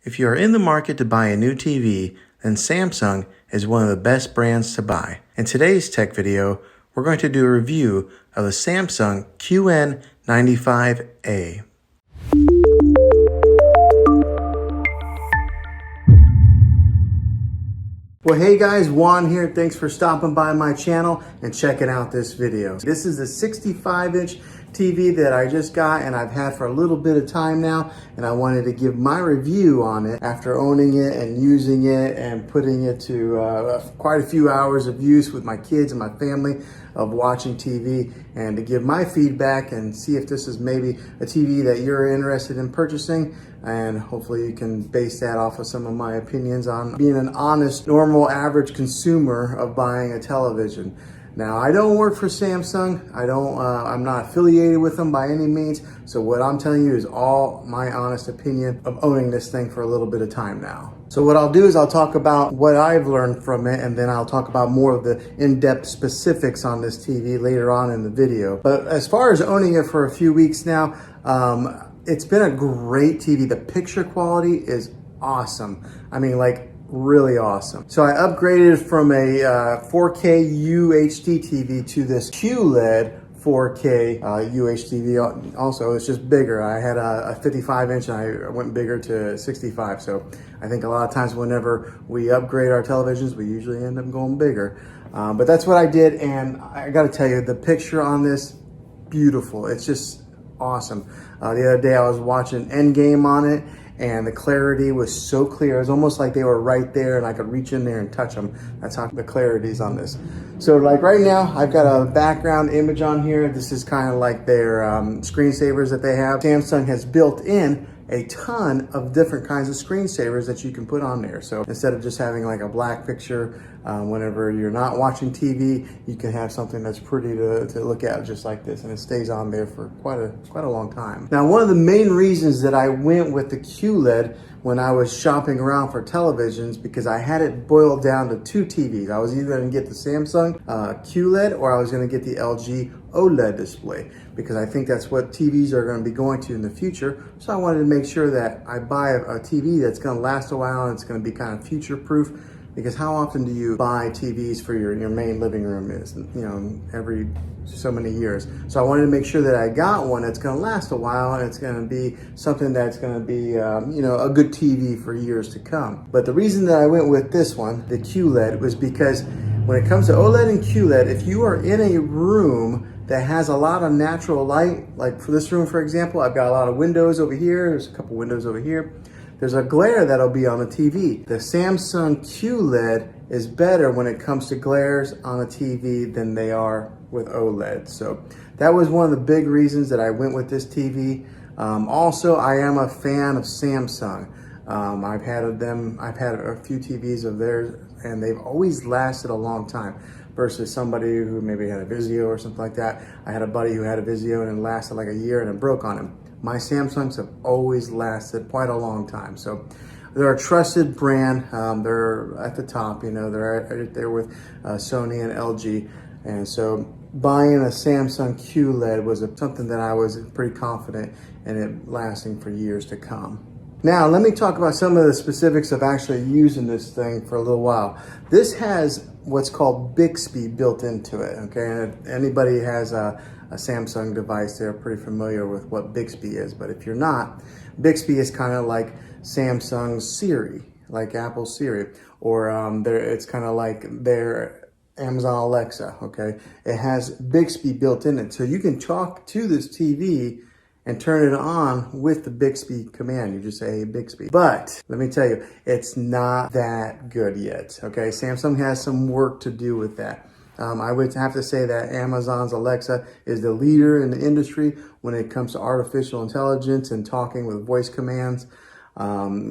If you are in the market to buy a new TV, then Samsung is one of the best brands to buy. In today's tech video, we're going to do a review of the Samsung QN95A. Well, hey guys, Juan here. Thanks for stopping by my channel and checking out this video. This is a 65-inch TV that I just got and I've had for a little bit of time now, and I wanted to give my review on it after owning it and using it and putting it to quite a few hours of use with my kids and my family of watching TV, and to give my feedback and see if this is maybe a TV that you're interested in purchasing, and hopefully you can base that off of some of my opinions on being an honest, normal, average consumer of buying a television. Now, I don't work for Samsung. I'm not affiliated with them by any means. So what I'm telling you is all my honest opinion of owning this thing for a little bit of time now. So what I'll do is I'll talk about what I've learned from it, and then I'll talk about more of the in-depth specifics on this TV later on in the video. But as far as owning it for a few weeks now, it's been a great TV. The picture quality is awesome. I mean, like, really awesome. So I upgraded from a 4K UHD TV to this QLED 4K UHD. Also, it's just bigger. I had a 55-inch and I went bigger to 65. So I think a lot of times whenever we upgrade our televisions, we usually end up going bigger. But that's what I did, and I gotta tell you, the picture on this, beautiful. It's just awesome. The other day I was watching Endgame on it, and the clarity was so clear. It was almost like they were right there and I could reach in there and touch them. That's how the clarity is on this. So like right now, I've got a background image on here. This is kind of like their screensavers that they have. Samsung has built in a ton of different kinds of screensavers that you can put on there. So instead of just having like a black picture, whenever you're not watching TV, you can have something that's pretty to look at just like this, and it stays on there for quite a long time. Now, one of the main reasons that I went with the QLED when I was shopping around for televisions, because I had it boiled down to two TVs. I was either going to get the Samsung QLED or I was going to get the LG OLED display, because I think that's what TVs are going to be going to in the future. So I wanted to make sure that I buy a TV that's going to last a while and it's going to be kind of future proof, because how often do you buy TVs for your main living room? Is, you know, every so many years. So I wanted to make sure that I got one that's going to last a while, and it's going to be something that's going to be, you know, a good TV for years to come. But the reason that I went with this one, the QLED, was because when it comes to OLED and QLED, if you are in a room that has a lot of natural light, like for this room, for example, I've got a lot of windows over here. There's a couple windows over here. There's a glare that'll be on the TV. The Samsung QLED is better when it comes to glares on a TV than they are with OLED. So that was one of the big reasons that I went with this TV. Also, I am a fan of Samsung. I've had a few TVs of theirs, and they've always lasted a long time, versus somebody who maybe had a Vizio or something like that. I had a buddy who had a Vizio and it lasted like a year and it broke on him. My Samsungs have always lasted quite a long time. So they're a trusted brand. They're at the top, you know, they're right there with Sony and LG. And so buying a Samsung QLED was something that I was pretty confident in it lasting for years to come. Now, let me talk about some of the specifics of actually using this thing for a little while. This has what's called Bixby built into it, okay? And anybody who has a Samsung device, they're pretty familiar with what Bixby is. But if you're not, Bixby is kind of like Samsung's Siri, like Apple's Siri, or it's kind of like their Amazon Alexa, okay? It has Bixby built in it. So you can talk to this TV and turn it on with the Bixby command. You just say, hey, Bixby. But let me tell you, it's not that good yet, okay? Samsung has some work to do with that. I would have to say that Amazon's Alexa is the leader in the industry when it comes to artificial intelligence and talking with voice commands.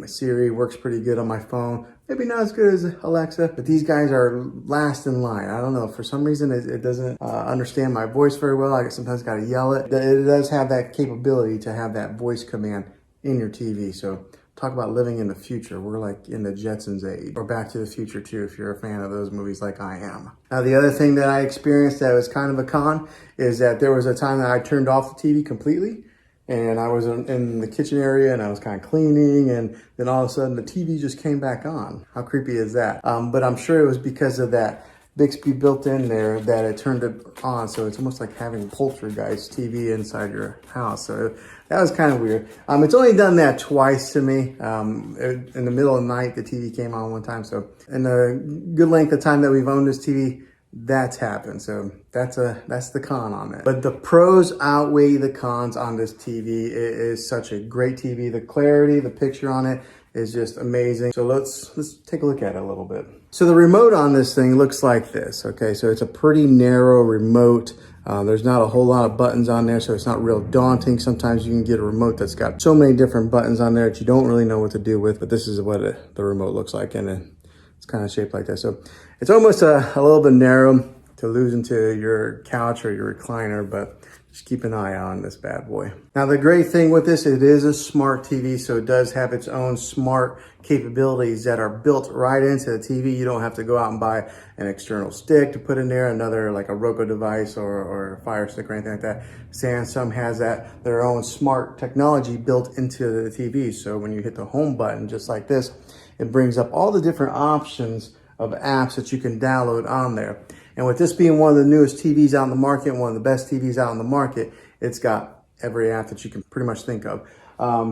Siri works pretty good on my phone. Maybe not as good as Alexa, but these guys are last in line. I don't know, for some reason it doesn't understand my voice very well. I sometimes got to yell it. It does have that capability to have that voice command in your TV. So talk about living in the future. We're like in the Jetsons age, or Back to the Future too, if you're a fan of those movies like I am. Now, the other thing that I experienced that was kind of a con is that there was a time that I turned off the TV completely, and I was in the kitchen area and I was kind of cleaning, and then all of a sudden the TV just came back on. How creepy is that? But I'm sure it was because of that Bixby built in there that it turned it on. So it's almost like having poltergeist TV inside your house. So that was kind of weird. It's only done that twice to me. In the middle of the night, the TV came on one time. So in a good length of time that we've owned this TV, that's happened. So that's the con on it. But the pros outweigh the cons on this TV. It is such a great TV. The clarity, the picture on it is just amazing. So let's take a look at it a little bit. So the remote on this thing looks like this. Okay, so it's a pretty narrow remote. There's not a whole lot of buttons on there, so it's not real daunting. Sometimes you can get a remote that's got so many different buttons on there that you don't really know what to do with, but this is what the remote looks like, and it's kind of shaped like that. So it's almost a little bit narrow to lose into your couch or your recliner, but just keep an eye on this bad boy. Now, the great thing with this, it is a smart TV, so it does have its own smart capabilities that are built right into the TV. You don't have to go out and buy an external stick to put in there, another like a Roku device or a Fire Stick or anything like that. Samsung has their own smart technology built into the TV. So when you hit the home button, just like this, it brings up all the different options of apps that you can download on there. And with this being one of the newest TVs out in the market, one of the best TVs out in the market, it's got every app that you can pretty much think of.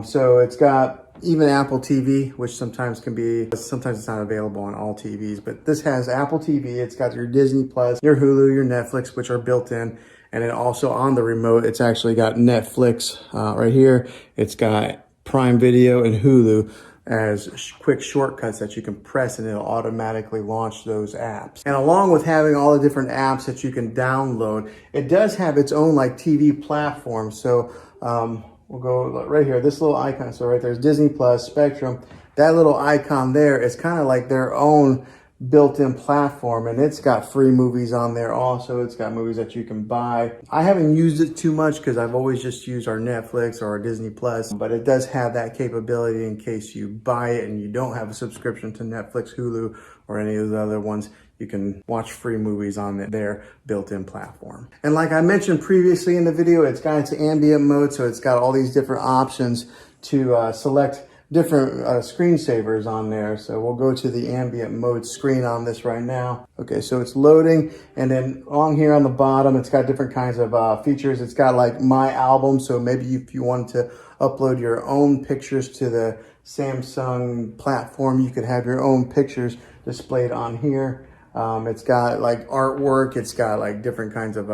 So it's got even Apple TV, which sometimes it's not available on all TVs, but this has Apple TV. It's got your Disney Plus, your Hulu, your Netflix, which are built in. And then also on the remote, it's actually got Netflix right here. It's got Prime Video and Hulu as quick shortcuts that you can press, and it'll automatically launch those apps. And along with having all the different apps that you can download, it does have its own like TV platform. So we'll go right here, this little icon. So right there's Disney Plus, Spectrum. That little icon there is kind of like their own built-in platform, and it's got free movies on there also. It's got movies that you can buy. I haven't used it too much because I've always just used our Netflix or our Disney Plus, but it does have that capability in case you buy it and you don't have a subscription to Netflix, Hulu, or any of the other ones. You can watch free movies on their built-in platform. And like I mentioned previously in the video, it's got its ambient mode, so it's got all these different options to select different screensavers on there. So we'll go to the ambient mode screen on this right now. Okay, so it's loading, and then on here on the bottom, it's got different kinds of features. It's got like My Album, so maybe if you wanted to upload your own pictures to the Samsung platform, you could have your own pictures displayed on here. It's got like artwork. It's got like different kinds of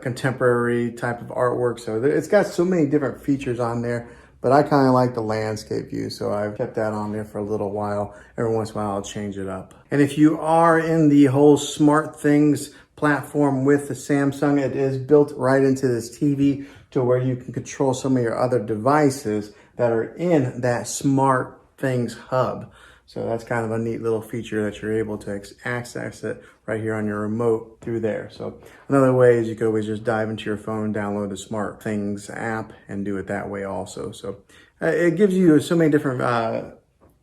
contemporary type of artwork. So it's got so many different features on there. But I kind of like the landscape view, so I've kept that on there for a little while. Every once in a while, I'll change it up. And if you are in the whole smart things platform with the Samsung, it is built right into this TV to where you can control some of your other devices that are in that smart things hub. So that's kind of a neat little feature that you're able to access it right here on your remote through there. So another way is you could always just dive into your phone and download the Smart Things app and do it that way also. So it gives you so many different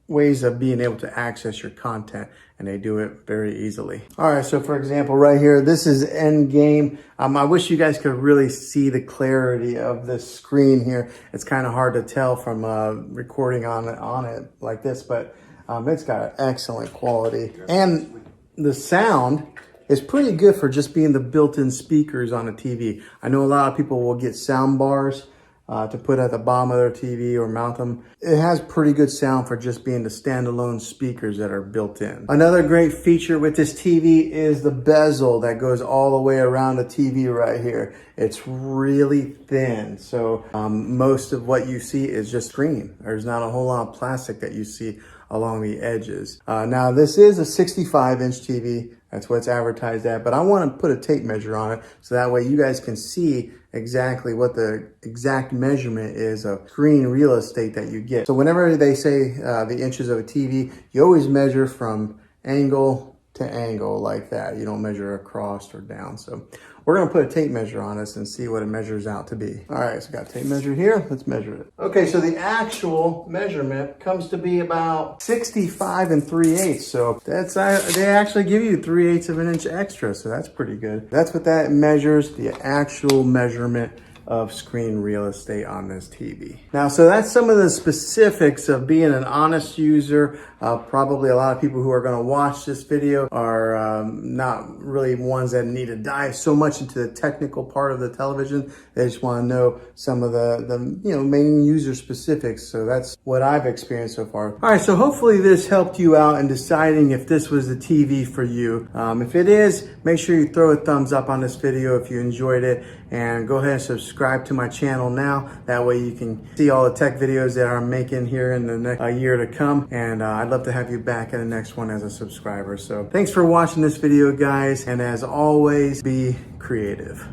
ways of being able to access your content, and they do it very easily. All right, so for example, right here, this is Endgame. I wish you guys could really see the clarity of this screen here. It's kind of hard to tell from recording on it like this, but it's got excellent quality, and the sound is pretty good for just being the built-in speakers on a TV. I know a lot of people will get sound bars to put at the bottom of their TV or mount them. It has pretty good sound for just being the standalone speakers that are built in. Another great feature with this TV is the bezel that goes all the way around the TV right here. It's really thin, so most of what you see is just screen. There's not a whole lot of plastic that you see along the edges. Now this is a 65-inch TV. That's what it's advertised at, but I want to put a tape measure on it so that way you guys can see exactly what the exact measurement is of screen real estate that you get. So whenever they say the inches of a TV, you always measure from angle to angle like that. You don't measure across or down. So we're gonna put a tape measure on this and see what it measures out to be. All right, so got a tape measure here. Let's measure it. Okay, so the actual measurement comes to be about 65 3/8. So that's, they actually give you 3/8 of an inch extra. So that's pretty good. That's what that measures, the actual measurement of screen real estate on this TV. Now, so that's some of the specifics of being an honest user. Probably a lot of people who are gonna watch this video are not really ones that need to dive so much into the technical part of the television. They just wanna know some of the main user specifics. So that's what I've experienced so far. All right, so hopefully this helped you out in deciding if this was the TV for you. If it is, make sure you throw a thumbs up on this video if you enjoyed it, and go ahead and subscribe to my channel now. That way you can see all the tech videos that I'm making here in the next year to come. And I'd love to have you back in the next one as a subscriber. So thanks for watching this video, guys. And as always, be creative.